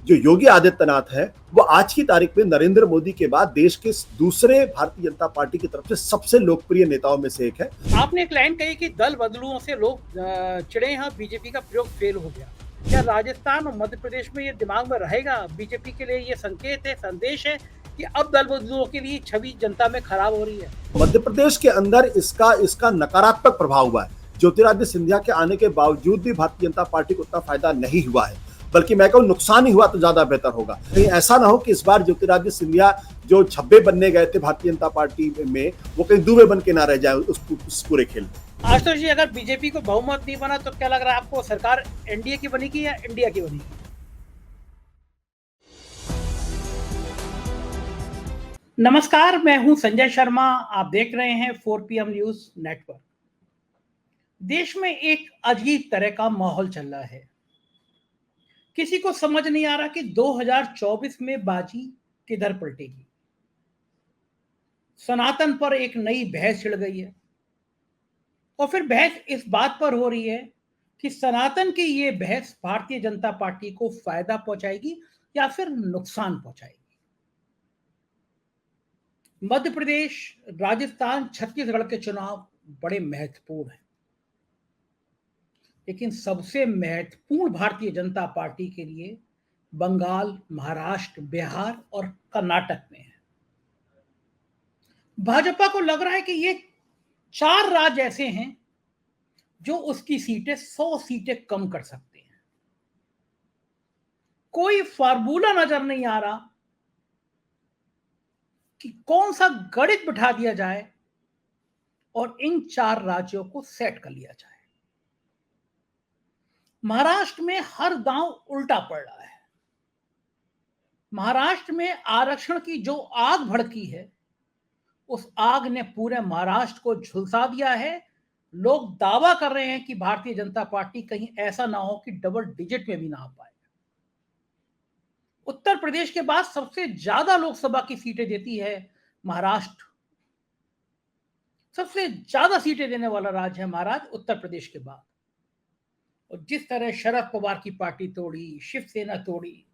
जो योगी आदित्यनाथ है वो आज की तारीख में नरेंद्र मोदी के बाद देश के दूसरे भारतीय जनता पार्टी की तरफ से सबसे लोकप्रिय नेताओं में से एक है। आपने एक लाइन कही कि दल बदलुओं से लोग चिड़े हैं, बीजेपी का प्रयोग फेल हो गया। क्या राजस्थान और मध्य प्रदेश में ये दिमाग में रहेगा? बीजेपी के लिए ये संकेत है, संदेश है कि अब दल बदलुओं के लिए छवि जनता में खराब हो रही है? मध्य प्रदेश के अंदर इसका नकारात्मक प्रभाव हुआ है। ज्योतिरादित्य सिंधिया के आने के बावजूद भी भारतीय जनता पार्टी को उतना फायदा नहीं हुआ है, बल्कि मैं कहूँ नुकसान ही हुआ तो ज्यादा बेहतर होगा। कहीं ऐसा ना हो कि इस बार ज्योतिरादित्य सिंधिया जो छब्बे बनने गए थे भारतीय जनता पार्टी में, वो कहीं दूबे बन के ना रह जाए उस पूरे खेल में। आशुतोष जी, अगर बीजेपी को बहुमत नहीं बना तो क्या लग रहा है आपको, सरकार एनडीए की बनेगी या इंडिया की बनेगी? नमस्कार, मैं हूं संजय शर्मा। आप देख रहे हैं 4PM न्यूज नेटवर्क। देश में एक अजीब तरह का माहौल चल रहा है। किसी को समझ नहीं आ रहा कि 2024 में बाजी किधर पलटेगी। सनातन पर एक नई बहस छिड़ गई है और फिर बहस इस बात पर हो रही है कि सनातन की ये बहस भारतीय जनता पार्टी को फायदा पहुंचाएगी या फिर नुकसान पहुंचाएगी। मध्य प्रदेश, राजस्थान, छत्तीसगढ़ के चुनाव बड़े महत्वपूर्ण हैं, लेकिन सबसे महत्वपूर्ण भारतीय जनता पार्टी के लिए बंगाल, महाराष्ट्र, बिहार और कर्नाटक में है। भाजपा को लग रहा है कि ये 4 राज्य ऐसे हैं जो उसकी सीटें 100 सीटें कम कर सकते हैं। कोई फार्मूला नजर नहीं आ रहा कि कौन सा गणित बिठा दिया जाए और इन 4 राज्यों को सेट कर लिया जाए। महाराष्ट्र में हर दांव उल्टा पड़ रहा है। महाराष्ट्र में आरक्षण की जो आग भड़की है, उस आग ने पूरे महाराष्ट्र को झुलसा दिया है। लोग दावा कर रहे हैं कि भारतीय जनता पार्टी कहीं ऐसा ना हो कि डबल डिजिट में भी ना आ पाए। उत्तर प्रदेश के बाद सबसे ज्यादा लोकसभा की सीटें देती है महाराष्ट्र। सबसे ज्यादा सीटें देने वाला राज्य है महाराष्ट्र, उत्तर प्रदेश के बाद। और जिस तरह शरद पवार की पार्टी तोड़ी, शिवसेना तोड़ी,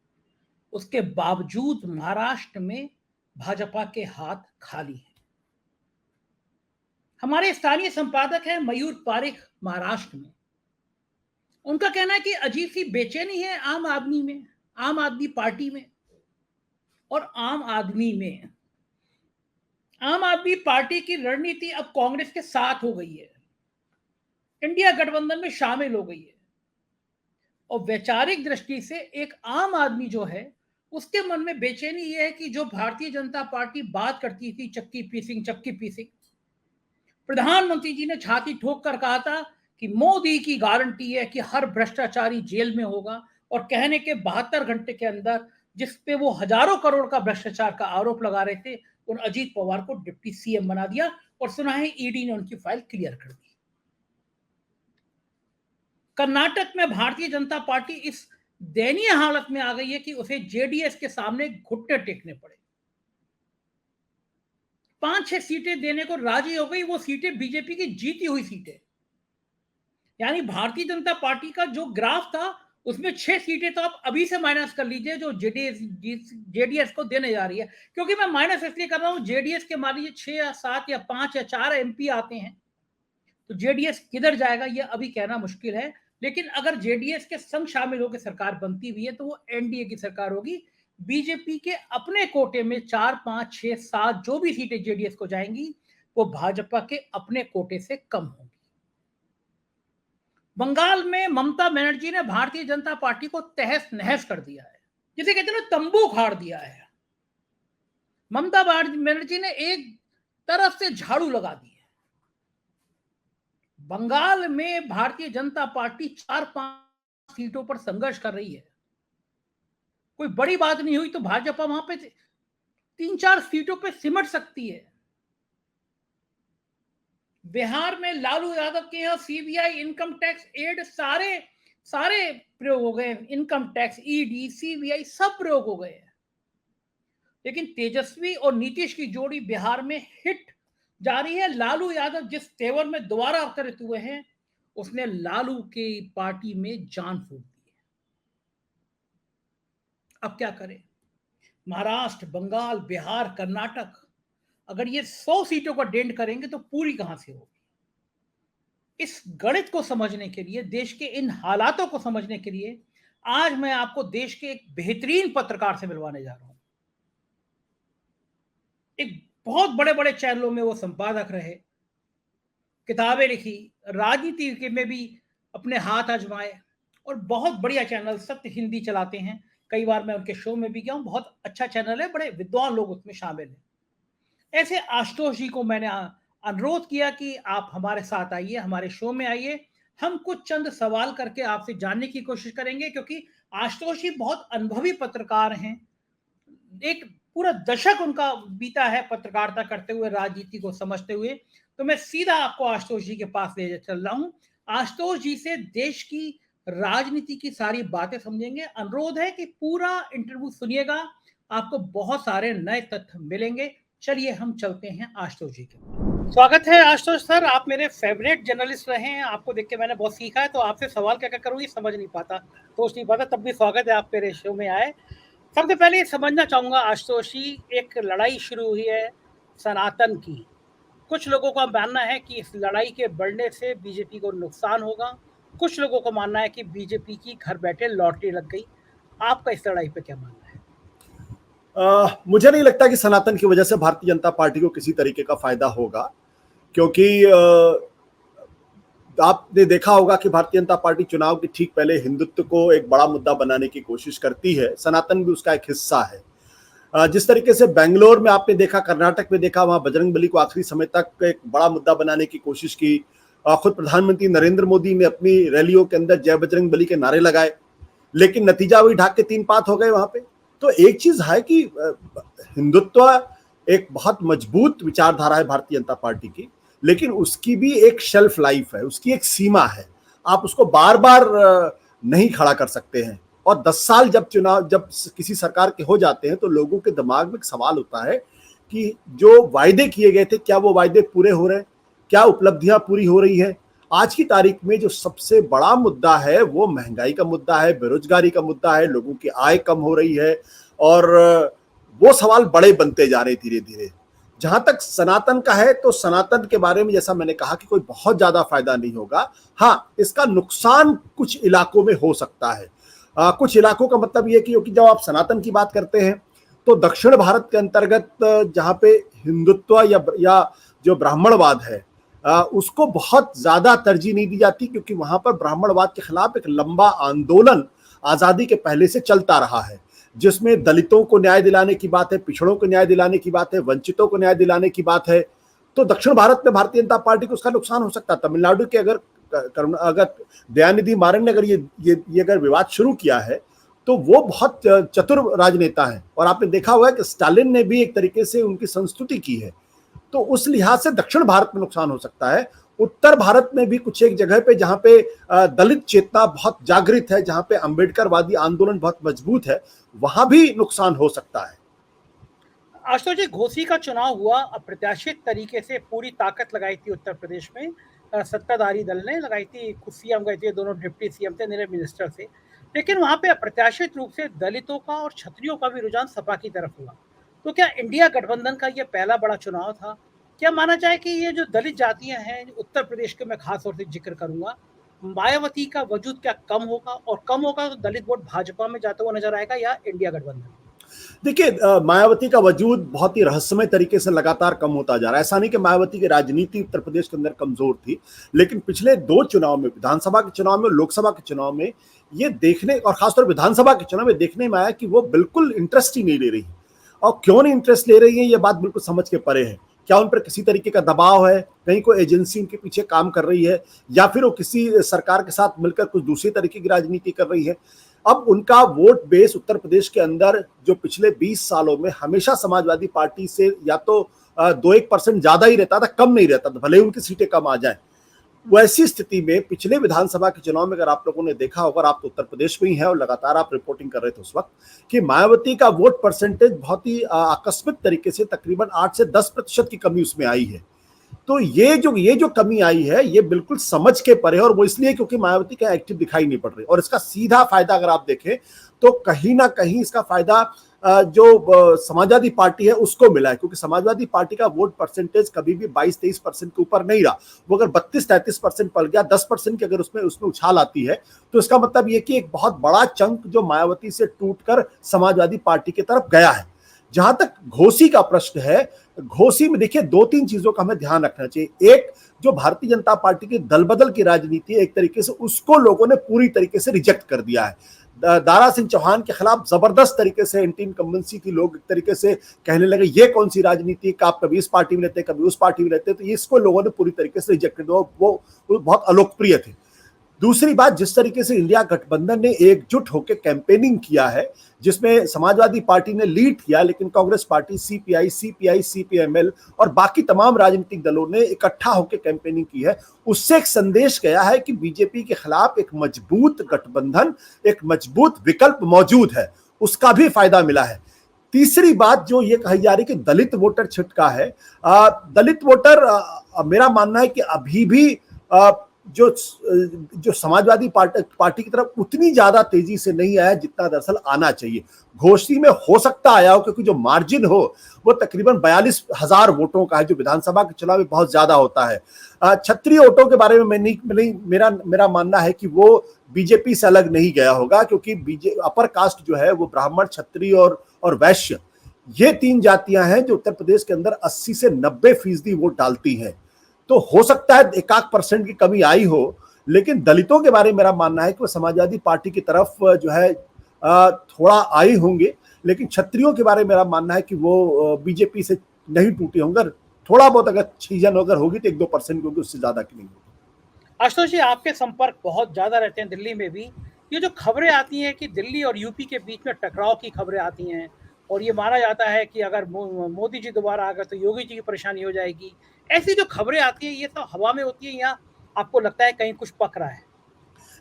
उसके बावजूद महाराष्ट्र में भाजपा के हाथ खाली हैं। हमारे स्थानीय संपादक हैं मयूर पारिक महाराष्ट्र में। उनका कहना है कि अजीब सी बेचैनी है आम आदमी में, आम आदमी पार्टी में और आम आदमी में। आम आदमी पार्टी की रणनीति अब कांग्रेस के साथ हो गई है, इंडिया गठबंधन में शामिल हो गई है। और वैचारिक दृष्टि से एक आम आदमी जो है, उसके मन में बेचैनी यह है कि जो भारतीय जनता पार्टी बात करती थी चक्की पीसिंग, प्रधानमंत्री जी ने छाती ठोक कर कहा था कि मोदी की गारंटी है कि हर भ्रष्टाचारी जेल में होगा, और कहने के 72 घंटे के अंदर जिस पे वो हजारों करोड़ का भ्रष्टाचार का आरोप लगा रहे थे, उन अजीत पवार को डिप्टी सीएम बना दिया और सुना है ईडी ने उनकी फाइल क्लियर कर दी। कर्नाटक में भारतीय जनता पार्टी इस दयनीय हालत में आ गई है कि उसे जेडीएस के सामने घुटने टेकने पड़े। 5-6 सीटें देने को राजी हो गई, वो सीटें बीजेपी की जीती हुई सीटें। यानी भारतीय जनता पार्टी का जो ग्राफ था, उसमें 6 सीटें तो आप अभी से माइनस कर लीजिए जो जेडीएस को देने जा रही है। क्योंकि मैं माइनस इसलिए कर रहा हूं, जेडीएस के मान लीजिए 6 या 7 या 5 या 4 एमपी आते हैं, तो जेडीएस किधर जाएगा यह अभी कहना मुश्किल है। लेकिन अगर जेडीएस के संग शामिल होकर सरकार बनती भी है तो वो एनडीए की सरकार होगी। बीजेपी के अपने कोटे में 4, 5, 6, 7 जो भी सीटें जेडीएस को जाएंगी, वो भाजपा के अपने कोटे से कम होंगी। बंगाल में ममता बनर्जी ने भारतीय जनता पार्टी को तहस नहस कर दिया है, जिसे कहते हैं ना, तंबू उखाड़ दिया है। ममता बनर्जी ने एक तरफ से झाड़ू लगा दी है। बंगाल में भारतीय जनता पार्टी 4-5 सीटों पर संघर्ष कर रही है। कोई बड़ी बात नहीं हुई तो भाजपा वहां पे 3-4 सीटों पे सिमट सकती है। बिहार में लालू यादव के यहां सीबीआई, इनकम टैक्स, एड, सारे प्रयोग हो गए। इनकम टैक्स, ईडी, सीबीआई सब प्रयोग हो गए। लेकिन तेजस्वी और नीतीश की जोड़ी बिहार में हिट जारी है। लालू यादव जिस तेवर में दोबारा अवतरित हुए हैं, उसने लालू की पार्टी में जान फूंक दी है। अब क्या करें? महाराष्ट्र, बंगाल, बिहार, कर्नाटक, अगर ये 100 सीटों का डेंट करेंगे तो पूरी कहां से होगी? इस गणित को समझने के लिए, देश के इन हालातों को समझने के लिए आज मैं आपको देश के एक बेहतरीन पत्रकार से मिलवाने जा रहा हूं। एक बहुत बड़े-बड़े चैनलों में वो संपादक रहे, किताबें लिखी, राजनीति के में भी अपने हाथ आजमाए और बहुत बढ़िया चैनल सत्य हिंदी चलाते हैं। कई बार मैं उनके शो में भी गया हूं, बहुत अच्छा चैनल है, बड़े विद्वान लोग उसमें शामिल हैं। ऐसे आशुतोष जी को मैंने अनुरोध किया कि आप हमारे साथ आइए, हमारे शो में आइए। हम कुछ चंद सवाल करके आपसे जानने की कोशिश करेंगे, क्योंकि आशुतोष जी बहुत अनुभवी पत्रकार हैं। एक पूरा दशक उनका बीता है पत्रकारिता करते हुए, राजनीति को समझते हुए। तो मैं सीधा आपको आशुतोष जी के पास ले चल रहा हूं। आशुतोष जी से देश की राजनीति की सारी बातें समझेंगे। अनुरोध है कि पूरा इंटरव्यू सुनिएगा, आपको बहुत सारे नए तथ्य मिलेंगे। चलिए हम चलते हैं आशुतोष जी के पास। स्वागत है आशुतोष सर, आप मेरे फेवरेट जर्नलिस्ट रहे हैं, आपको देख के मैंने बहुत सीखा है। तो आपसे सवाल क्या क्या करूँ ये समझ नहीं पाता, सोच नहीं पाता, तब भी स्वागत है, आप मेरे शो में आए। सबसे पहले समझना चाहूंगा आशुतोष जी, एक लड़ाई शुरू हुई है सनातन की। कुछ लोगों का मानना है कि इस लड़ाई के बढ़ने से बीजेपी को नुकसान होगा, कुछ लोगों को मानना है कि बीजेपी की घर बैठे लॉटरी लग गई। आपका इस लड़ाई पे क्या मानना है? मुझे नहीं लगता कि सनातन की वजह से भारतीय जनता पार्टी को किसी तरीके का फायदा होगा, क्योंकि आपने देखा होगा कि भारतीय जनता पार्टी चुनाव के ठीक पहले हिंदुत्व को एक बड़ा मुद्दा बनाने की कोशिश करती है। सनातन भी उसका एक हिस्सा है। जिस तरीके से बेंगलोर में आपने देखा, कर्नाटक में देखा, वहां बजरंगबली को आखिरी समय तक एक बड़ा मुद्दा बनाने की कोशिश की। खुद प्रधानमंत्री नरेंद्र मोदी ने अपनी रैलियों के अंदर जय बजरंगबली के नारे लगाए, लेकिन नतीजा वही ढाक के 3 पात हो गए वहां पे। तो एक चीज है कि हिंदुत्व एक बहुत मजबूत विचारधारा है भारतीय जनता पार्टी की, लेकिन उसकी भी एक शेल्फ लाइफ है, उसकी एक सीमा है। आप उसको बार बार नहीं खड़ा कर सकते हैं। और 10 साल जब किसी सरकार के हो जाते हैं तो लोगों के दिमाग में एक सवाल होता है कि जो वायदे किए गए थे, क्या वो वायदे पूरे हो रहे हैं, क्या उपलब्धियां पूरी हो रही है। आज की तारीख में जो सबसे बड़ा मुद्दा है वो महंगाई का मुद्दा है, बेरोजगारी का मुद्दा है, लोगों की आय कम हो रही है, और वो सवाल बड़े बनते जा रहे धीरे धीरे। जहां तक सनातन का है, तो सनातन के बारे में जैसा मैंने कहा कि कोई बहुत ज्यादा फायदा नहीं होगा। हाँ, इसका नुकसान कुछ इलाकों में हो सकता है। कुछ इलाकों का मतलब ये कि जब आप सनातन की बात करते हैं तो दक्षिण भारत के अंतर्गत जहां पे हिंदुत्व या जो ब्राह्मणवाद है उसको बहुत ज्यादा तरजीह नहीं दी जाती, क्योंकि वहां पर ब्राह्मणवाद के खिलाफ एक लंबा आंदोलन आजादी के पहले से चलता रहा है, जिसमें दलितों को न्याय दिलाने की बात है, पिछड़ों को न्याय दिलाने की बात है, वंचितों को न्याय दिलाने की बात है। तो दक्षिण भारत में भारतीय जनता पार्टी को उसका नुकसान हो सकता है। तमिलनाडु के अगर दयानिधि मारन ने अगर ये अगर विवाद शुरू किया है तो वो बहुत चतुर राजनेता हैं, और आपने देखा हुआ है कि स्टालिन ने भी एक तरीके से उनकी संस्तुति की है। तो उस लिहाज से दक्षिण भारत में नुकसान हो सकता है। उत्तर भारत में भी कुछ एक जगह पे जहां पे दलित चेतना बहुत जागृत है, जहां पे अंबेडकरवादी आंदोलन बहुत मजबूत है, वहां भी नुकसान हो सकता है। आशुतोष जी, घोसी का चुनाव हुआ, अप्रत्याशित तरीके से पूरी ताकत लगाई थी उत्तर प्रदेश में, सत्ताधारी दल ने लगाई थी। खुद सीएम गए थे, दोनों डिप्टी सीएम थे, नए मिनिस्टर थे, लेकिन वहां पे अप्रत्याशित रूप से दलितों का और क्षत्रियों का भी रुझान सपा की तरफ हुआ। तो क्या इंडिया गठबंधन का ये पहला बड़ा चुनाव था? क्या माना जाए कि ये जो दलित जातियां हैं उत्तर प्रदेश के, मैं खास तौर से जिक्र करूंगा, मायावती का वजूद क्या कम होगा, और कम होगा तो दलित वोट भाजपा में जाता हुआ नजर आएगा या इंडिया गठबंधन? देखिए, मायावती का वजूद बहुत ही रहस्यमय तरीके से लगातार कम होता जा रहा है। ऐसा नहीं कि मायावती की राजनीति उत्तर प्रदेश के अंदर कमजोर थी, लेकिन पिछले 2 चुनाव में, विधानसभा के चुनाव में, लोकसभा के चुनाव में, ये देखने, और खासतौर विधानसभा के चुनाव में देखने में आया कि वो बिल्कुल इंटरेस्ट ही नहीं ले रही। और क्यों नहीं इंटरेस्ट ले रही है, ये बात बिल्कुल समझ के परे है। क्या उन पर किसी तरीके का दबाव है, कहीं कोई एजेंसी उनके पीछे काम कर रही है, या फिर वो किसी सरकार के साथ मिलकर कुछ दूसरी तरीके की राजनीति कर रही है? अब उनका वोट बेस उत्तर प्रदेश के अंदर, जो पिछले 20 सालों में हमेशा समाजवादी पार्टी से या तो 2-1% ज्यादा ही रहता था, कम नहीं रहता था, भले ही उनकी सीटें कम आ जाए। वैसी स्थिति में पिछले विधानसभा के चुनाव में अगर आप लोगों ने देखा होगा, आप तो उत्तर प्रदेश में ही हैं और लगातार आप रिपोर्टिंग कर रहे थे उस वक्त, कि मायावती का वोट परसेंटेज बहुत ही आकस्मिक तरीके से तकरीबन 8 से 10% की कमी उसमें आई है। तो ये जो कमी आई है ये बिल्कुल समझ के परे है, और वो इसलिए क्योंकि मायावती का एक्टिव दिखाई नहीं पड़ रही। और इसका सीधा फायदा अगर आप देखें तो कहीं ना कहीं इसका फायदा जो समाजवादी पार्टी है उसको मिला है, क्योंकि समाजवादी पार्टी का वोट परसेंटेज कभी भी 22-23% के ऊपर नहीं रहा। वो अगर 32-33% पड़ गया, 10% की अगर उसमें उछाल आती है, तो इसका मतलब ये कि एक बहुत बड़ा चंक जो मायावती से टूटकर समाजवादी पार्टी की तरफ गया है। जहां तक घोसी का प्रश्न है, घोसी में देखिए 2-3 चीजों का हमें ध्यान रखना चाहिए। एक, जो भारतीय जनता पार्टी की दल बदल की राजनीति है, एक तरीके से उसको लोगों ने पूरी तरीके से रिजेक्ट कर दिया है। दारा सिंह चौहान के खिलाफ जबरदस्त तरीके से एंटी इनकम्बेंसी थी, लोग एक तरीके से कहने लगे ये कौन सी राजनीति, का आप कभी इस पार्टी में रहते कभी उस पार्टी में रहते, तो इसको लोगों ने पूरी तरीके से रिजेक्ट कर दिया। वो बहुत अलोकप्रिय थे। दूसरी बात, जिस तरीके से इंडिया गठबंधन ने एकजुट होकर कैंपेनिंग किया है, जिसमें समाजवादी पार्टी ने लीड किया, लेकिन कांग्रेस पार्टी, सीपीआई, सीपीएमएल और बाकी तमाम राजनीतिक दलों ने इकट्ठा होकर कैंपेनिंग की है, उससे एक संदेश गया है कि बीजेपी के खिलाफ एक मजबूत गठबंधन, एक मजबूत विकल्प मौजूद है। उसका भी फायदा मिला है। तीसरी बात जो ये कही जा रही कि दलित वोटर छिटका है, दलित वोटर, मेरा मानना है कि अभी भी जो समाजवादी पार्टी की तरफ उतनी ज्यादा तेजी से नहीं आया जितना दरअसल आना चाहिए। घोषी में हो सकता आया हो, क्योंकि जो मार्जिन हो वो तकरीबन 42,000 वोटों का है, जो विधानसभा के चुनाव में बहुत ज्यादा होता है। क्षत्रिय वोटों के बारे में मेरा मानना है कि वो बीजेपी से अलग नहीं गया होगा, क्योंकि अपर कास्ट जो है वो ब्राह्मण, क्षत्रिय और वैश्य, ये 3 जातियां हैं जो उत्तर प्रदेश के अंदर 80 से 90% वोट डालती हैं। तो हो सकता है 1% की कमी आई हो, लेकिन दलितों के बारे में मेरा मानना है कि वो समाजवादी पार्टी की तरफ जो है थोड़ा आई होंगे, लेकिन क्षत्रियों के बारे में मेरा मानना है कि वो बीजेपी से नहीं टूटे होंगे। थोड़ा बहुत अगर छीजन अगर होगी तो 1-2% की होगी, उससे ज्यादा की नहीं होगी। आशुतोष जी, आपके संपर्क बहुत ज्यादा रहते हैं दिल्ली में भी। ये जो खबरें आती हैं कि दिल्ली और यूपी के बीच में टकराव की खबरें आती हैं, और ये माना जाता है कि अगर मोदी जी दोबारा आ गए तो योगी जी की परेशानी हो जाएगी, ऐसी जो खबरें आती हैं ये सब हवा में होती है या आपको लगता है कहीं कुछ पक रहा है?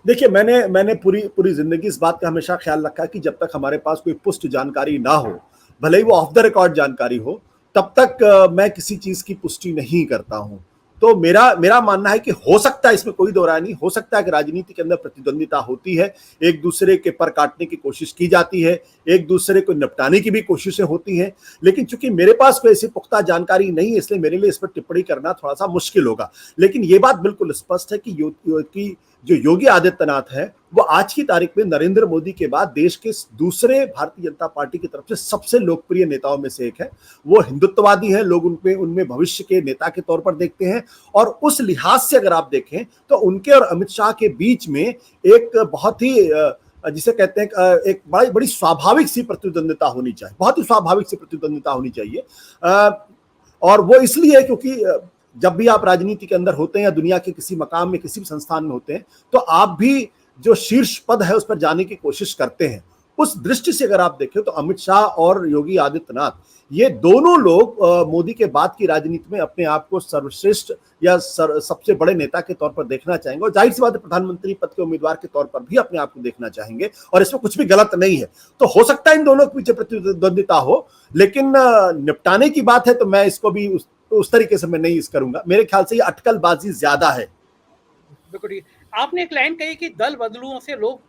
देखिए, मैंने पूरी जिंदगी इस बात का हमेशा ख्याल रखा है कि जब तक हमारे पास कोई पुष्ट जानकारी ना हो, भले ही वो ऑफ द रिकॉर्ड जानकारी हो, तब तक मैं किसी चीज की पुष्टि नहीं करता हूं। तो मेरा मानना है कि हो सकता है, इसमें कोई दो राय नहीं, हो सकता है कि राजनीति के अंदर प्रतिद्वंदिता होती है, एक दूसरे के पर काटने की कोशिश की जाती है, एक दूसरे को निपटाने की भी कोशिशें होती हैं, लेकिन चूंकि मेरे पास कोई ऐसी पुख्ता जानकारी नहीं है, इसलिए मेरे लिए इस पर टिप्पणी करना थोड़ा सा मुश्किल होगा। लेकिन ये बात बिल्कुल स्पष्ट है कि जो योगी आदित्यनाथ है वो आज की तारीख में नरेंद्र मोदी के बाद देश के दूसरे भारतीय जनता पार्टी की तरफ से सबसे लोकप्रिय नेताओं में से एक है। वो हिंदुत्ववादी हैं, लोग उनमें भविष्य के नेता के तौर पर देखते हैं, और उस लिहाज से अगर आप देखें तो उनके और अमित शाह के बीच में एक बहुत ही जिसे कहते हैं एक बड़ी स्वाभाविक सी प्रतिद्वंदिता होनी चाहिए, बहुत ही स्वाभाविक सी प्रतिद्वंदिता होनी चाहिए। और वो इसलिए क्योंकि जब भी आप राजनीति के अंदर होते हैं या दुनिया के किसी मकाम में, किसी भी संस्थान में होते हैं, तो आप भी जो शीर्ष पद है उस पर जाने की कोशिश करते हैं। उस दृष्टि से अगर आप देखें तो अमित शाह और योगी आदित्यनाथ, ये दोनों लोग मोदी के बाद की राजनीति में अपने आप को सर्वश्रेष्ठ या सबसे बड़े नेता के तौर पर देखना चाहेंगे, और जाहिर सी बात है प्रधानमंत्री पद के उम्मीदवार के तौर पर भी अपने आप को देखना चाहेंगे, और इसमें कुछ भी गलत नहीं है। तो हो सकता है इन दोनों के पीछे प्रतिद्वंदिता हो, लेकिन निपटाने की बात है तो मैं इसको भी उस तरीके से मैं नहीं करूंगा। मेरे ख्याल से ये अटकलबाजी ज्यादा है। बिल्कुल। आपने एक लाइन कही कि दल बदलुओं से लोग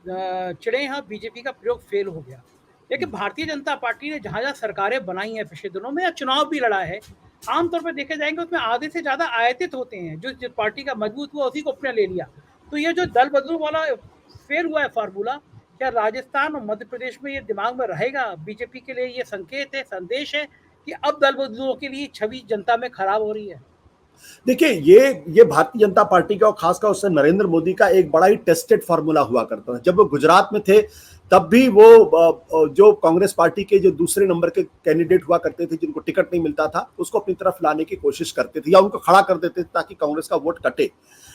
चिड़े हैं, बीजेपी का प्रयोग फेल हो गया, लेकिन भारतीय जनता पार्टी ने जहां सरकारें बनाई हैं पिछले दिनों में या चुनाव भी लड़ा है, आमतौर पर देखे जाएंगे उसमें आधे से ज्यादा आयातित होते हैं। जो पार्टी का मजबूत हुआ उसी को अपने ले लिया। तो ये जो दल बदलू वाला फेल हुआ है फार्मूला, क्या राजस्थान और मध्य प्रदेश में ये दिमाग में रहेगा? बीजेपी के लिए ये संकेत है, संदेश है कि अब दल बदलुओं के लिए छवि जनता में खराब हो रही है? देखिए, ये भारतीय जनता पार्टी का और खासकर उससे नरेंद्र मोदी का एक बड़ा ही टेस्टेड फार्मूला हुआ करता है। जब वो गुजरात में थे तब भी वो जो कांग्रेस पार्टी के जो दूसरे नंबर के कैंडिडेट हुआ करते थे, जिनको टिकट नहीं मिलता था, उसको अपनी तरफ लाने की कोशिश करते थे या उनको खड़ा कर देते थे ताकि कांग्रेस का वोट कटे।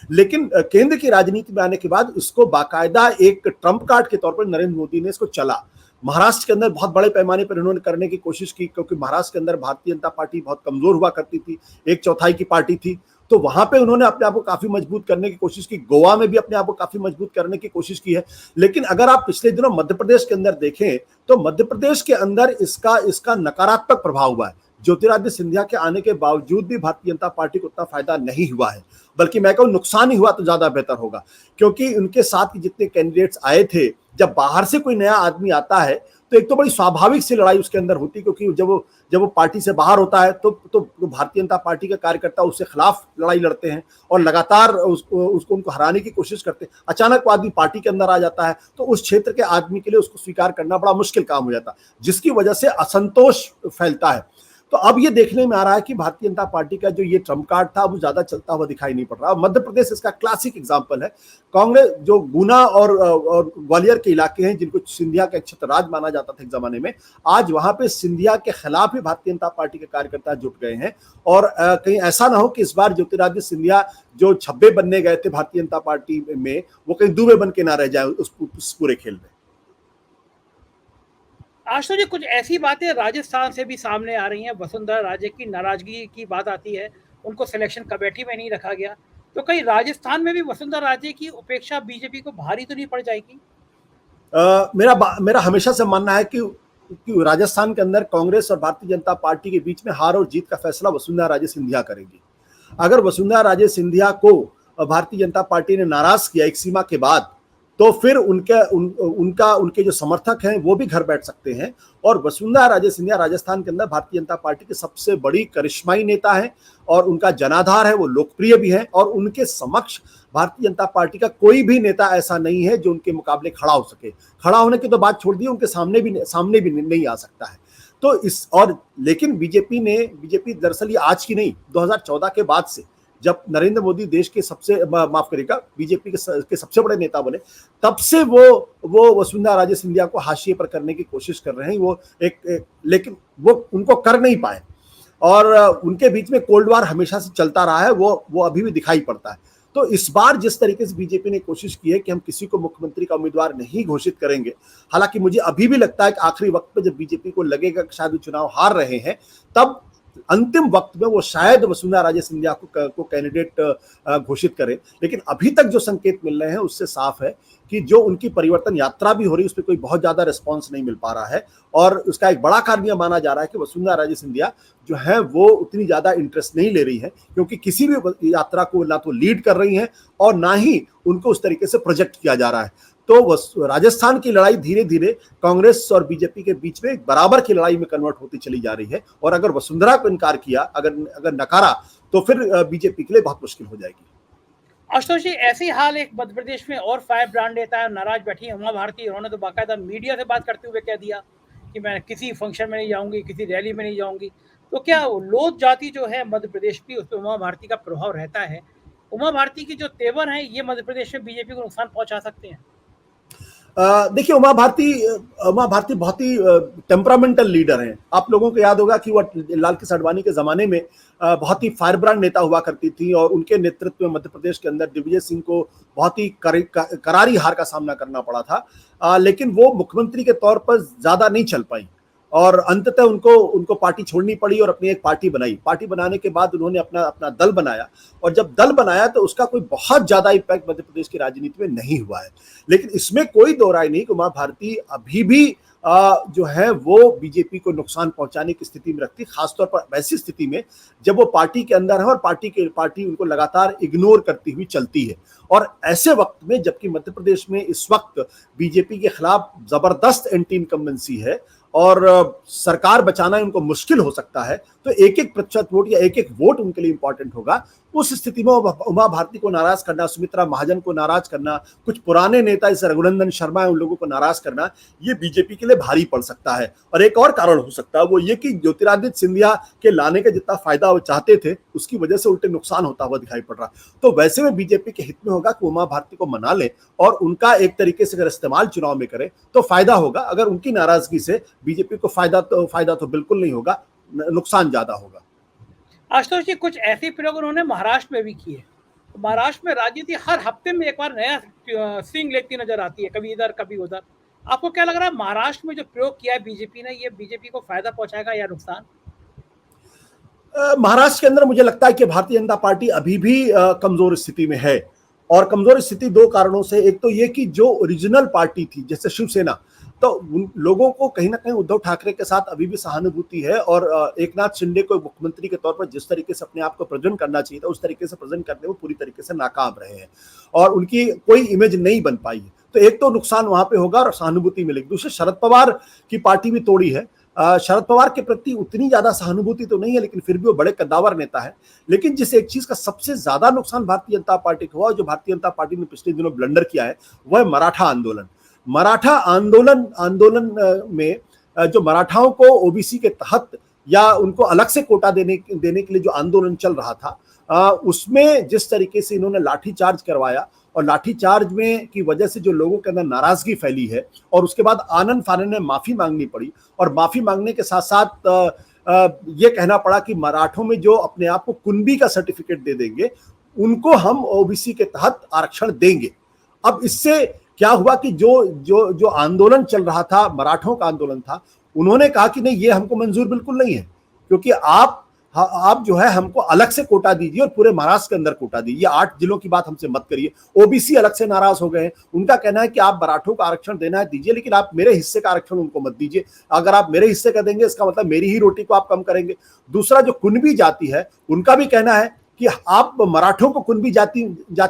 लेकिन केंद्र की राजनीति में आने के बाद उसको बाकायदा एक ट्रम्प कार्ड के तौर पर नरेंद्र मोदी ने इसको चला। महाराष्ट्र के अंदर बहुत बड़े पैमाने पर इन्होंने करने की कोशिश की, क्योंकि महाराष्ट्र के अंदर भारतीय जनता पार्टी बहुत कमजोर हुआ करती थी, 1/4 की पार्टी थी, तो वहां पे उन्होंने अपने आप को काफी मजबूत करने की कोशिश की। गोवा में भी अपने आप को काफी मजबूत करने की कोशिश की है। लेकिन अगर आप पिछले दिनों मध्य प्रदेश के अंदर देखें तो मध्य प्रदेश के अंदर इसका नकारात्मक प्रभाव हुआ है। ज्योतिरादित्य सिंधिया के आने के बावजूद भी भारतीय जनता पार्टी को उतना फायदा नहीं हुआ है, बल्कि मैं कहूँ नुकसान ही हुआ तो ज्यादा बेहतर होगा। क्योंकि उनके साथ जितने कैंडिडेट्स आए थे, जब बाहर से कोई नया आदमी आता है तो एक तो बड़ी स्वाभाविक सी लड़ाई उसके अंदर होती है, क्योंकि जब वो पार्टी से बाहर होता है तो भारतीय जनता पार्टी के कार्यकर्ता उसके खिलाफ लड़ाई लड़ते हैं और लगातार उनको हराने की कोशिश करते हैं। अचानक वो आदमी पार्टी के अंदर आ जाता है तो उस क्षेत्र के आदमी के लिए उसको स्वीकार करना बड़ा मुश्किल काम हो जाता है, जिसकी वजह से असंतोष फैलता है। तो अब ये देखने में आ रहा है कि भारतीय जनता पार्टी का जो ये ट्रम्प कार्ड था वो ज्यादा चलता हुआ दिखाई नहीं पड़ रहा। मध्य प्रदेश इसका क्लासिक एग्जांपल है। कांग्रेस जो गुना और ग्वालियर के इलाके हैं जिनको सिंधिया का क्षेत्र राज माना जाता था एक जमाने में, आज वहां पे सिंधिया के खिलाफ ही भारतीय जनता पार्टी के कार्यकर्ता जुट गए हैं। और कहीं ऐसा ना हो कि इस बार ज्योतिरादित्य सिंधिया जो छब्बे बनने गए थे भारतीय जनता पार्टी में, वो कहीं दुबे बन के ना रह जाए उस पूरे खेल में। आशुतोष जी, कुछ ऐसी बातें राजस्थान से भी सामने आ रही हैं। वसुंधरा राजे की नाराजगी की बात आती है, उनको सिलेक्शन कमेटी में नहीं रखा गया, तो कहीं राजस्थान में भी वसुंधरा राजे की उपेक्षा बीजेपी को भारी तो नहीं पड़ जाएगी? मेरा हमेशा से मानना है कि राजस्थान के अंदर कांग्रेस और भारतीय जनता पार्टी के बीच में हार और जीत का फैसला वसुंधरा राजे सिंधिया करेंगी। अगर वसुंधरा राजे सिंधिया को भारतीय जनता पार्टी ने नाराज किया एक सीमा के बाद, तो फिर उनके जो समर्थक हैं वो भी घर बैठ सकते हैं। और वसुंधरा राजे सिंधिया राजस्थान के अंदर भारतीय जनता पार्टी की सबसे बड़ी करिश्माई नेता है और उनका जनाधार है, वो लोकप्रिय भी है। और उनके समक्ष भारतीय जनता पार्टी का कोई भी नेता ऐसा नहीं है जो उनके मुकाबले खड़ा हो सके। खड़ा होने की तो बात छोड़ दी, उनके सामने भी नहीं आ सकता है। तो लेकिन बीजेपी दरअसल ये आज की नहीं, 2014 के बाद से जब नरेंद्र मोदी देश के बीजेपी के सबसे बड़े नेता बने, तब से वो वसुंधरा राजे सिंधिया को हाशिए पर करने की कोशिश कर रहे हैं। लेकिन वो उनको कर नहीं पाए और उनके बीच में कोल्ड वार हमेशा से चलता रहा है, वो अभी भी दिखाई पड़ता है। तो इस बार जिस तरीके से बीजेपी ने कोशिश की है कि हम किसी को मुख्यमंत्री का उम्मीदवार नहीं घोषित करेंगे, हालांकि मुझे अभी भी लगता है कि आखिरी वक्त पे जब बीजेपी को लगेगा कि शायद चुनाव हार रहे हैं, तब अंतिम वक्त में वो शायद वसुंधरा राजे सिंधिया को कैंडिडेट घोषित करें। लेकिन अभी तक जो संकेत मिल रहे हैं उससे साफ है कि जो उनकी परिवर्तन यात्रा भी हो रही है उस पर कोई बहुत ज्यादा रिस्पांस नहीं मिल पा रहा है। और उसका एक बड़ा कारण यह माना जा रहा है कि वसुंधरा राजे सिंधिया जो है वो उतनी ज्यादा इंटरेस्ट नहीं ले रही है, क्योंकि किसी भी यात्रा को ना तो लीड कर रही है और ना ही उनको उस तरीके से प्रोजेक्ट किया जा रहा है। तो राजस्थान की लड़ाई धीरे धीरे कांग्रेस और बीजेपी के बीच में एक बराबर की लड़ाई में कन्वर्ट होती चली जा रही है। और अगर वसुंधरा को इनकार किया, अगर नकारा, तो फिर बीजेपी के लिए बहुत मुश्किल हो जाएगी। आशुतोष जी, ऐसी हाल एक मध्य प्रदेश में और फायर ब्रांड नेता है, नाराज बैठी है उमा भारती। उन्होंने तो बाकायदा मीडिया से बात करते हुए कह दिया कि मैं किसी फंक्शन में नहीं जाऊंगी, किसी रैली में नहीं जाऊंगी। तो क्या लोध जाति जो है मध्य प्रदेश की, उस पर उमा भारती का प्रभाव रहता है? उमा भारती की जो तेवर है ये मध्य प्रदेश में बीजेपी को नुकसान पहुंचा सकते हैं? देखिए, उमा भारती बहुत ही टेम्परामेंटल लीडर हैं। आप लोगों को याद होगा कि वो लाल कृष्ण आडवाणी के जमाने में बहुत ही फायरब्रांड नेता हुआ करती थी और उनके नेतृत्व में मध्य प्रदेश के अंदर दिग्विजय सिंह को बहुत ही करारी हार का सामना करना पड़ा था। लेकिन वो मुख्यमंत्री के तौर पर ज्यादा नहीं चल पाई और अंततः उनको पार्टी छोड़नी पड़ी और अपनी एक पार्टी बनाई। पार्टी बनाने के बाद उन्होंने अपना दल बनाया और जब दल बनाया तो उसका कोई बहुत ज्यादा इम्पैक्ट मध्य प्रदेश की राजनीति में नहीं हुआ है। लेकिन इसमें कोई दो राय नहीं कि उमा भारती अभी भी जो है वो बीजेपी को नुकसान पहुंचाने की स्थिति में रखती, खासतौर पर वैसी स्थिति में जब वो पार्टी के अंदर है और पार्टी उनको लगातार इग्नोर करती हुई चलती है। और ऐसे वक्त में जबकि मध्य प्रदेश में इस वक्त बीजेपी के खिलाफ जबरदस्त एंटी इनकम्बेंसी है और सरकार बचाना उनको मुश्किल हो सकता है, तो एक प्रतिशत वोट या एक वोट उनके लिए इंपॉर्टेंट होगा। उस स्थिति में उमा भारती को नाराज करना, सुमित्रा महाजन को नाराज करना, कुछ पुराने नेता जैसे रघुनंदन शर्मा है उन लोगों को नाराज करना, ये बीजेपी के लिए भारी पड़ सकता है। और एक और कारण हो सकता है वो ये कि ज्योतिरादित्य सिंधिया के लाने का जितना फायदा वो चाहते थे उसकी वजह से उल्टे नुकसान होता हुआ दिखाई पड़ रहा। तो वैसे में बीजेपी के हित में होगा कि उमा भारती को मना ले और उनका एक तरीके से अगर इस्तेमाल चुनाव में करे तो फायदा होगा। अगर उनकी नाराजगी से बीजेपी को फायदा तो बिल्कुल नहीं होगा, नुकसान ज्यादा होगा। आशुतोष जी, कुछ ऐसे प्रयोग उन्होंने महाराष्ट्र में भी किए। महाराष्ट्र में राजनीति हर हफ्ते में एक बार नया स्विंग लेती नजर आती है, कभी इधर कभी उधर। आपको क्या लग रहा है महाराष्ट्र में जो प्रयोग किया है बीजेपी ने, ये बीजेपी को फायदा पहुंचाएगा या नुकसान? महाराष्ट्र के अंदर मुझे लगता है कि भारतीय जनता पार्टी अभी भी कमजोर स्थिति में है और कमजोर स्थिति दो कारणों से। एक तो ये कि जो ओरिजिनल पार्टी थी जैसे शिवसेना, तो उन लोगों को कहीं ना कहीं उद्धव ठाकरे के साथ अभी भी सहानुभूति है, और एकनाथ शिंदे को मुख्यमंत्री के तौर पर जिस तरीके से अपने आप को प्रेजेंट करना चाहिए था उस तरीके से प्रेजेंट करने में पूरी तरीके से नाकाम रहे हैं और उनकी कोई इमेज नहीं बन पाई है। तो एक तो नुकसान वहां पे होगा और सहानुभूति मिलेगी। दूसरे, शरद पवार की पार्टी भी तोड़ी है। शरद पवार के प्रति उतनी ज्यादा सहानुभूति तो नहीं है, लेकिन फिर भी वो बड़े कद्दावर नेता है। लेकिन जिस एक चीज का सबसे ज्यादा नुकसान भारतीय जनता पार्टी को हुआ, जो भारतीय जनता पार्टी ने पिछले दिनों ब्लंडर किया है, वह मराठा आंदोलन। मराठा आंदोलन में जो मराठाओं को ओबीसी के तहत या उनको अलग से कोटा देने के लिए जो आंदोलन चल रहा था, उसमें जिस तरीके से इन्होंने लाठीचार्ज करवाया और लाठीचार्ज में की वजह से जो लोगों के अंदर नाराजगी फैली है, और उसके बाद आनंद फानन में माफी मांगनी पड़ी, और माफी मांगने के साथ साथ ये कहना पड़ा कि मराठों में जो अपने आप को कुनबी का सर्टिफिकेट दे देंगे उनको हम ओबीसी के तहत आरक्षण देंगे। अब इससे क्या हुआ कि जो जो जो आंदोलन चल रहा था, मराठों का आंदोलन था, उन्होंने कहा कि नहीं, ये हमको मंजूर बिल्कुल नहीं है, क्योंकि आप जो है हमको अलग से कोटा दीजिए और पूरे महाराष्ट्र के अंदर कोटा दीजिए, 8 जिलों की बात हमसे मत करिए। ओबीसी अलग से नाराज हो गए हैं। उनका कहना है कि आप मराठों का आरक्षण देना है दीजिए, लेकिन आप मेरे हिस्से का आरक्षण उनको मत दीजिए। अगर आप मेरे हिस्से का देंगे इसका मतलब मेरी ही रोटी को आप कम करेंगे। दूसरा, जो कुनबी जाति है, उनका भी कहना है कि आप मराठों को कुनबी जाति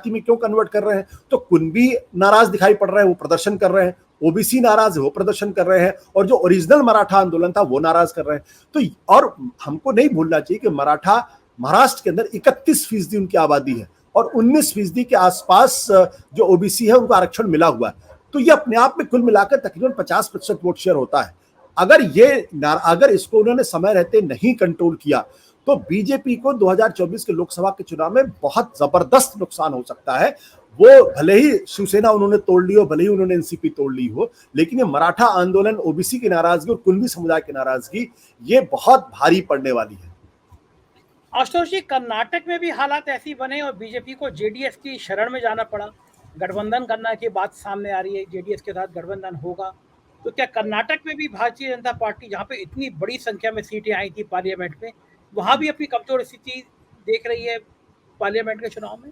में क्यों कन्वर्ट कर रहे हैं। तो कुनबी नाराज दिखाई पड़ रहे हैं, वो प्रदर्शन कर रहे हैं। ओबीसी नाराज है, वो प्रदर्शन कर रहे हैं, और जो ओरिजिनल मराठा आंदोलन था वो नाराज कर रहे हैं। तो और हमको नहीं भूलना चाहिए कि मराठा महाराष्ट्र के अंदर 31% उनकी आबादी है और 19% के आसपास जो ओबीसी है उनको आरक्षण मिला हुआ है। तो ये अपने आप में कुल मिलाकर तकरीबन 50% वोट शेयर होता है। अगर इसको उन्होंने समय रहते नहीं कंट्रोल किया तो बीजेपी को 2024 के लोकसभा के चुनाव में बहुत जबरदस्त नुकसान हो सकता है। वो भले ही शिवसेना उन्होंने तोड़ ली हो, भले ही उन्होंने एनसीपी तोड़ ली हो, लेकिन ये मराठा आंदोलन, ओबीसी की नाराजगी और कुनबी समुदाय की नाराजगी, ये बहुत भारी पड़ने वाली है। आशुतोष जी, कर्नाटक में भी हालात ऐसी बने और बीजेपी को जेडीएस की शरण में जाना पड़ा। गठबंधन करने की बात सामने आ रही है, जेडीएस के साथ गठबंधन होगा। तो क्या कर्नाटक में भी भारतीय जनता पार्टी, जहाँ पे इतनी बड़ी संख्या में सीटें आई थी पार्लियामेंट में, वहां भी अपनी कमजोर स्थिति देख रही है पार्लियामेंट के चुनाव में?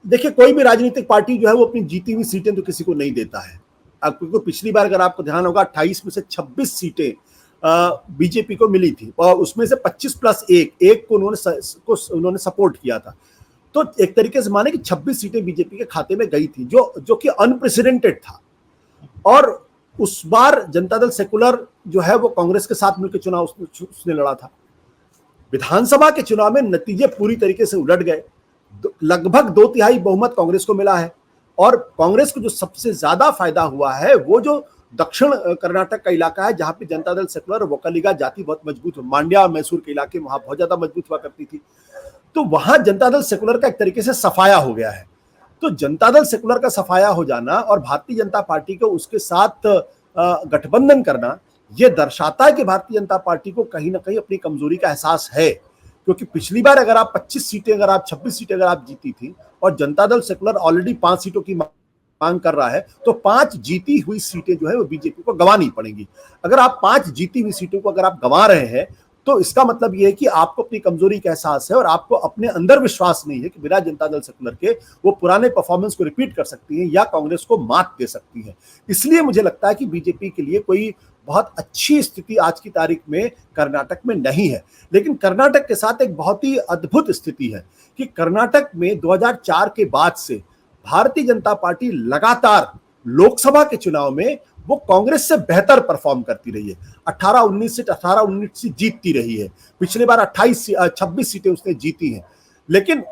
देखिए, कोई भी राजनीतिक पार्टी जो है वो अपनी जीती हुई सीटें तो किसी को नहीं देता है। अब क्योंकि पिछली बार अगर आपको ध्यान होगा 28 में से 26 सीटें बीजेपी को मिली थी और उसमें से 25+1 को उन्होंने सपोर्ट किया था। तो एक तरीके से माने कि 26 सीटें बीजेपी के खाते में गई थी, जो कि अनप्रेसिडेंटेड था। और उस बार जनता दल सेकुलर जो है वो कांग्रेस के साथ मिलकर चुनाव उसने लड़ा था। विधानसभा के चुनाव में नतीजे पूरी तरीके से उलट गए। लगभग 2/3 बहुमत कांग्रेस को मिला है, और कांग्रेस को जो सबसे ज्यादा फायदा हुआ है वो जो दक्षिण कर्नाटक का इलाका है, जहां पे जनता दल सेकुलर और वोकलिगा जाति बहुत मजबूत है। मांड्या और मैसूर के इलाके वहां बहुत ज्यादा मजबूत हुआ करती थी। तो वहां जनता दल सेकुलर का एक तरीके से सफाया हो गया है। तो जनता दल सेकुलर का सफाया हो जाना और भारतीय जनता पार्टी को उसके साथ गठबंधन करना, यह दर्शाता है कि भारतीय जनता पार्टी को कहीं ना कहीं अपनी कमजोरी का एहसास है। क्योंकि पिछली बार अगर आप 26 सीटें, अगर आप 26 सीटें अगर आप जीती थी और जनता दल सेकुलर ऑलरेडी 5 सीटों की मांग कर रहा है, तो 5 जीती हुई सीटें जो है वो बीजेपी को गंवानी पड़ेंगी। अगर आप 5 जीती हुई सीटों को अगर आप गंवा रहे हैं तो इसका मतलब यह है कि आपको अपनी कमजोरी का एहसास है और आपको अपने अंदर विश्वास नहीं है कि बिना जनता दल सेकुलर के वो पुराने परफॉर्मेंस को रिपीट कर सकती है या कांग्रेस को मात दे सकती है। इसलिए मुझे लगता है कि बीजेपी के लिए कोई बहुत अच्छी स्थिति आज की तारीख में कर्नाटक में नहीं है। लेकिन कर्नाटक के साथ एक बहुत ही अद्भुत स्थिति है कि कर्नाटक में 2004 के बाद से भारतीय जनता पार्टी लगातार लोकसभा के चुनाव में वो कांग्रेस से बेहतर परफॉर्म करती रही है। 18-19 से जीतती रही है। पिछले बार 26 सीटें उसने जीती हैं। लेकिन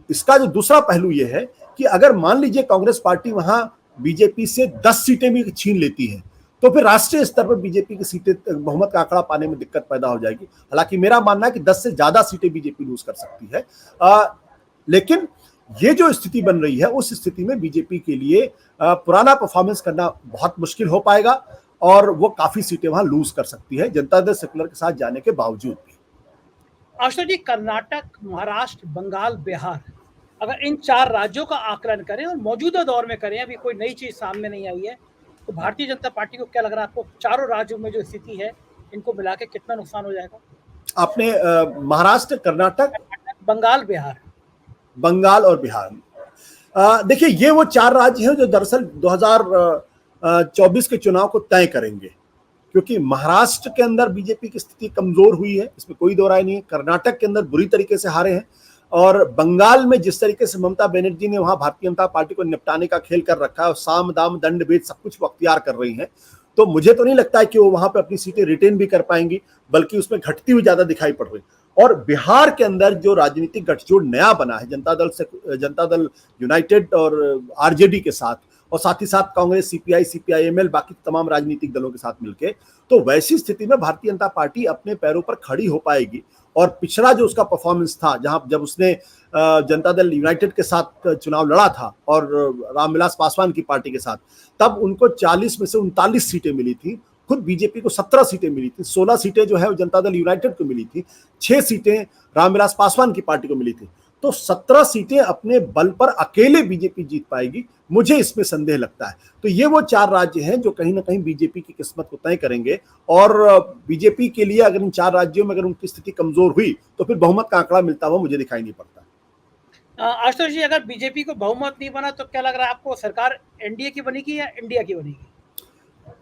इसका जो दूसरा पहलू यह है कि अगर मान लीजिए कांग्रेस पार्टी वहां बीजेपी से 10 सीटें भी छीन लेती है तो फिर राष्ट्रीय स्तर पर बीजेपी की सीटें, बहुमत का आंकड़ा पाने में दिक्कत पैदा हो जाएगी। हालांकि मेरा मानना है कि 10 से ज्यादा सीटें बीजेपी लूज कर सकती है। लेकिन ये जो स्थिति बन रही है उस स्थिति में बीजेपी के लिए पुराना परफॉर्मेंस करना बहुत मुश्किल हो पाएगा और वो काफी सीटें वहां लूज कर सकती है जनता दल सेकुलर के साथ जाने के बावजूद भी। आशुतोष जी, कर्नाटक, महाराष्ट्र, बंगाल, बिहार, अगर इन 4 राज्यों का आकलन करें और मौजूदा दौर में करें, अभी कोई नई चीज सामने नहीं आई है, तो भारतीय जनता पार्टी को क्या लग रहा है? आपको चारों राज्यों में जो स्थिति है इनको मिला के कितना नुकसान हो जाएगा? आपने महाराष्ट्र, कर्नाटक, बंगाल और बिहार देखिए, ये वो 4 राज्य हैं जो दरअसल 2000 2024 के चुनाव को तय करेंगे, क्योंकि महाराष्ट्र के अंदर बीजेपी की स्थिति कमजोर हुई है, इसमें कोई दो राय नहीं है। कर्नाटक के अंदर बुरी तरीके से हारे हैं, और बंगाल में जिस तरीके से ममता बनर्जी ने वहां भारतीय जनता पार्टी को निपटाने का खेल कर रखा है, और साम दाम दंड भेद सब कुछ वो अख्तियार कर रही हैं, तो मुझे तो नहीं लगता है कि वो वहां पे अपनी सीटें रिटेन भी कर पाएंगी, बल्कि उसमें घटती हुई ज्यादा दिखाई पड़ रही। और बिहार के अंदर जो राजनीतिक गठजोड़ नया बना है जनता दल यूनाइटेड और आरजेडी के साथ, और साथ ही साथ कांग्रेस, सीपीआई, सीपीआईएमएल, बाकी तमाम राजनीतिक दलों के साथ मिलकर, तो वैसी स्थिति में भारतीय जनता पार्टी अपने पैरों पर खड़ी हो पाएगी। और पिछड़ा जो उसका परफॉर्मेंस था, जहां जब उसने जनता दल यूनाइटेड के साथ चुनाव लड़ा था और रामविलास पासवान की पार्टी के साथ, तब उनको 40 में से 39 सीटें मिली थी, खुद बीजेपी को 17 सीटें मिली थी, 16 सीटें जो है वो जनता दल यूनाइटेड को मिली थी, 6 सीटें रामविलास पासवान की पार्टी को मिली थी। तो 17 सीटें अपने बल पर अकेले बीजेपी जीत पाएगी, मुझे इसमें संदेह लगता है। तो ये वो 4 राज्य हैं जो कहीं ना कहीं बीजेपी की किस्मत को तय करेंगे, और बीजेपी के लिए अगर इन 4 राज्यों में अगर उनकी स्थिति कमजोर हुई तो फिर बहुमत का आंकड़ा मिलता हुआ मुझे दिखाई नहीं पड़ता। आशुतोष जी, अगर बीजेपी को बहुमत नहीं बना तो क्या लग रहा है आपको, सरकार एनडीए की बनेगी या इंडिया की बनेगी?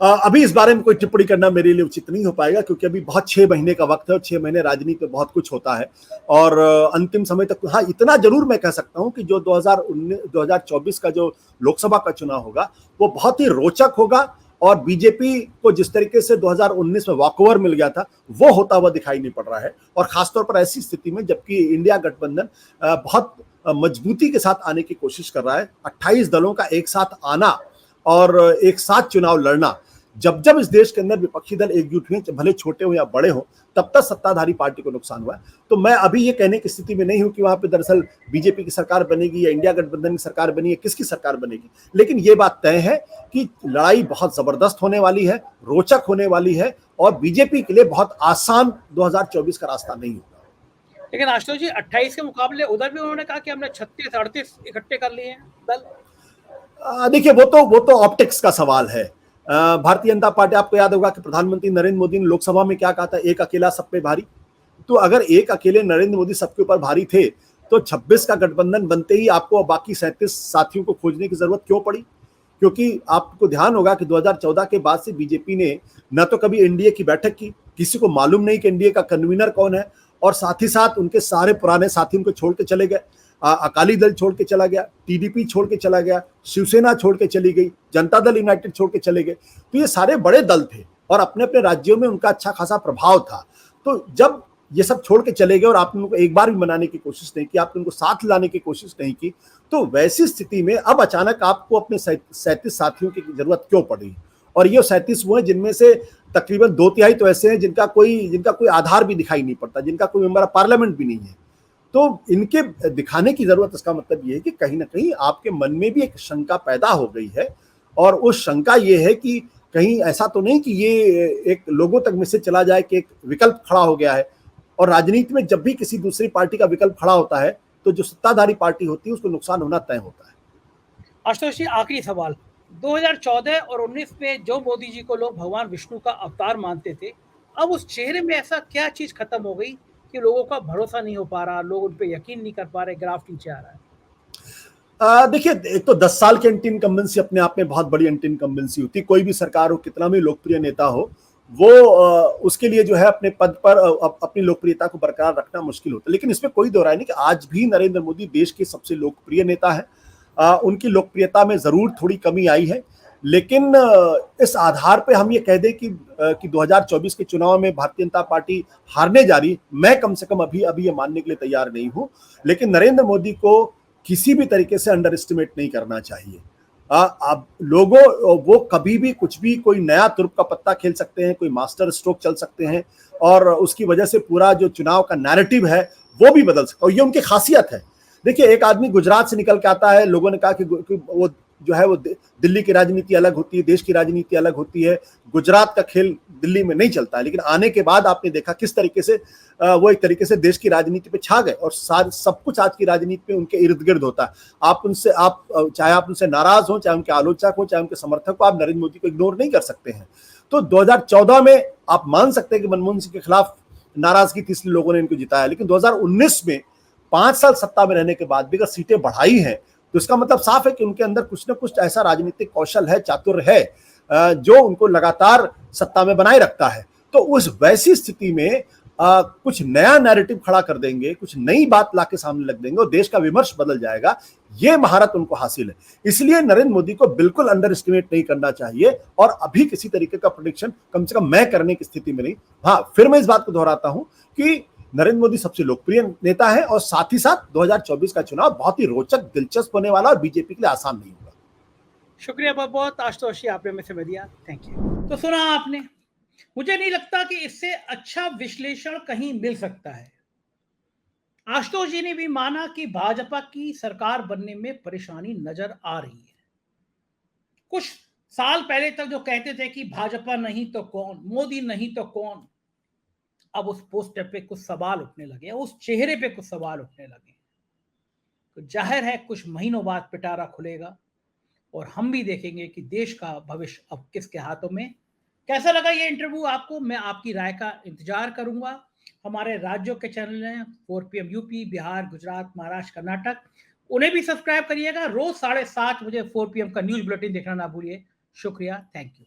अभी इस बारे में कोई टिप्पणी करना मेरे लिए उचित नहीं हो पाएगा, क्योंकि अभी बहुत 6 महीने का वक्त है, और 6 महीने राजनीति में बहुत कुछ होता है, और अंतिम समय तक। हाँ, इतना जरूर मैं कह सकता हूं कि जो 2024 का जो लोकसभा का चुनाव होगा वो बहुत ही रोचक होगा, और बीजेपी को जिस तरीके से 2019 में वॉकओवर मिल गया था वो होता हुआ दिखाई नहीं पड़ रहा है। और खासतौर पर ऐसी स्थिति में जबकि इंडिया गठबंधन बहुत मजबूती के साथ आने की कोशिश कर रहा है, 28 दलों का एक साथ आना और एक साथ चुनाव लड़ना, जब जब इस देश के अंदर विपक्षी दल एकजुट हुए, भले छोटे हो या बड़े हो, तब तक सत्ताधारी पार्टी को नुकसान हुआ है। तो मैं अभी ये कहने की स्थिति में नहीं हूं कि वहां पे दरअसल बीजेपी की सरकार बनेगी या इंडिया गठबंधन की सरकार बनी है, किसकी सरकार बनेगी, लेकिन ये बात तय है कि लड़ाई बहुत जबरदस्त होने वाली है, रोचक होने वाली है, और बीजेपी के लिए बहुत आसान 2024 का रास्ता नहीं होगा। लेकिन आशुतोष जी, 28 के मुकाबले उधर भी उन्होंने कहा कि हमने 36-38 इकट्ठे कर लिए हैं दल। देखिए, वो तो ऑप्टिक्स का सवाल है। भारतीय जनता पार्टी, आपको याद होगा कि प्रधानमंत्री नरेंद्र मोदी ने लोकसभा में क्या कहा था, एक अकेला सब पे भारी। तो अगर एक अकेले नरेंद्र मोदी सबके ऊपर भारी थे, तो 26 का गठबंधन बनते ही आपको बाकी 37 साथियों को खोजने की जरूरत क्यों पड़ी? क्योंकि आपको ध्यान होगा कि 2014 के बाद से बीजेपी ने न तो कभी एनडीए की बैठक की, किसी को मालूम नहीं कि एनडीए का कन्वीनर कौन है, और साथ ही साथ उनके सारे पुराने साथी उनको छोड़ के चले गए। अकाली दल छोड़ के चला गया, टीडीपी छोड़ के चला गया, शिवसेना छोड़ के चली गई, जनता दल यूनाइटेड छोड़ के चले गए। तो ये सारे बड़े दल थे और अपने अपने राज्यों में उनका अच्छा खासा प्रभाव था। तो जब ये सब छोड़ के चले गए और आपने उनको एक बार भी मनाने की कोशिश नहीं की, आपने उनको साथ लाने की कोशिश नहीं की, तो वैसी स्थिति में अब अचानक आपको अपने 37 साथियों की जरूरत क्यों पड़ी? और ये 37 वो हैं जिनमें से तकरीबन 2/3 तो ऐसे हैं जिनका कोई आधार भी दिखाई नहीं पड़ता, जिनका कोई मेंबर ऑफ पार्लियामेंट भी नहीं है। तो इनके दिखाने की जरूरत, इसका मतलब ये है कि कहीं ना कहीं आपके मन में भी एक शंका पैदा हो गई है, और उस शंका ये है कि कहीं ऐसा तो नहीं कि ये एक लोगों तक मैसेज चला जाए कि एक विकल्प खड़ा हो गया है। और राजनीति में जब भी किसी दूसरी पार्टी का विकल्प खड़ा होता है तो जो सत्ताधारी पार्टी होती है उसको नुकसान होना तय होता है। आशुतोष जी, आखिरी सवाल, 2014 और 19 में जो मोदी जी को लोग भगवान विष्णु का अवतार मानते थे, अब उस चेहरे में ऐसा क्या चीज खत्म हो गई कि लोगों का भरोसा नहीं हो पा रहा, लोग उन पे यकीन नहीं कर पा रहे, ग्राफ नीचे आ रहा है? देखिए, एक तो 10 साल की एंटी इनकम्बेंसी अपने आप में बहुत बड़ी एंटी इनकम्बेंसी होती है। कोई भी सरकार हो, कितना भी लोकप्रिय नेता हो, वो उसके लिए जो है अपने पद पर अपनी लोकप्रियता को बरकरार रखना मुश्किल होता है। लेकिन इसमें कोई दो राय नहीं कि आज भी नरेंद्र मोदी देश के सबसे लोकप्रिय नेता है। उनकी लोकप्रियता में जरूर थोड़ी कमी आई है, लेकिन इस आधार पे हम ये कह दें कि 2024 के चुनाव में भारतीय जनता पार्टी हारने जा रही, मैं कम से कम अभी ये मानने के लिए तैयार नहीं हूं। लेकिन नरेंद्र मोदी को किसी भी तरीके से अंडर एस्टिमेट नहीं करना चाहिए। अब लोगों, वो कभी भी कुछ भी, कोई नया तुर्क का पत्ता खेल सकते हैं, कोई मास्टर स्ट्रोक चल सकते हैं, और उसकी वजह से पूरा जो चुनाव का नैरेटिव है वो भी बदल सकता है, और ये उनकी खासियत है। देखिए, एक आदमी गुजरात से निकल के आता है, लोगों ने कहा कि वो जो है वो दिल्ली की राजनीति अलग होती है, देश की राजनीति अलग होती है, गुजरात का खेल दिल्ली में नहीं चलता है। लेकिन आने के बाद आपने देखा किस तरीके से वो एक तरीके से देश की राजनीति पे छा गए, और सब कुछ आज की राजनीति में उनके इर्द गिर्द होता है। चाहे आप उनसे नाराज हो, चाहे उनके आलोचक हो, चाहे उनके समर्थक हो, आप नरेंद्र मोदी को इग्नोर नहीं कर सकते हैं। तो 2014 में आप मान सकते हैं कि मनमोहन सिंह के खिलाफ नाराजगी थी, इसलिए लोगों ने इनको जिताया। लेकिन 2019 में 5 साल सत्ता में रहने के बाद भी अगर सीटें बढ़ाई हैं, तो इसका मतलब साफ है कि उनके अंदर कुछ ना कुछ ऐसा राजनीतिक कौशल है, चातुर्य है, जो उनको लगातार सत्ता में बनाए रखता है। तो उस वैसी स्थिति में कुछ नया नैरेटिव खड़ा कर देंगे, कुछ नई बात लाके सामने रख देंगे और देश का विमर्श बदल जाएगा। ये महारत उनको हासिल है। इसलिए नरेंद्र मोदी को बिल्कुल अंडर एस्टिमेट नहीं करना चाहिए और अभी किसी तरीके का प्रेडिक्शन कम से कम मैं करने की स्थिति में नहीं। हाँ, फिर मैं इस बात को दोहराता हूं कि नरेंद्र मोदी सबसे लोकप्रिय नेता है और साथ ही साथ 2024 का चुनाव बहुत ही रोचक, दिलचस्प होने वाला और बीजेपी के लिए आसान नहीं होगा। शुक्रिया बहुत बहुत आशुतोष जी, आपने हमें समय दिया, थैंक यू। तो सुना आपने, मुझे नहीं लगता कि इससे अच्छा विश्लेषण कहीं मिल सकता है। आशुतोष जी ने भी माना कि भाजपा की सरकार बनने में परेशानी नजर आ रही है। कुछ साल पहले तक जो कहते थे कि भाजपा नहीं तो कौन, मोदी नहीं तो कौन, अब उस पोस्टर पे कुछ सवाल उठने लगे, उस चेहरे पे कुछ सवाल उठने लगे। तो जाहिर है कुछ महीनों बाद पिटारा खुलेगा और हम भी देखेंगे कि देश का भविष्य अब किसके हाथों में। कैसा लगा ये इंटरव्यू आपको? मैं आपकी राय का इंतजार करूंगा। हमारे राज्यों के चैनल हैं 4 PM यूपी, बिहार, गुजरात, महाराष्ट्र, कर्नाटक, उन्हें भी सब्सक्राइब करिएगा। रोज 7:30 बजे 4 PM का न्यूज बुलेटिन देखना ना भूलिए। शुक्रिया, थैंक यू।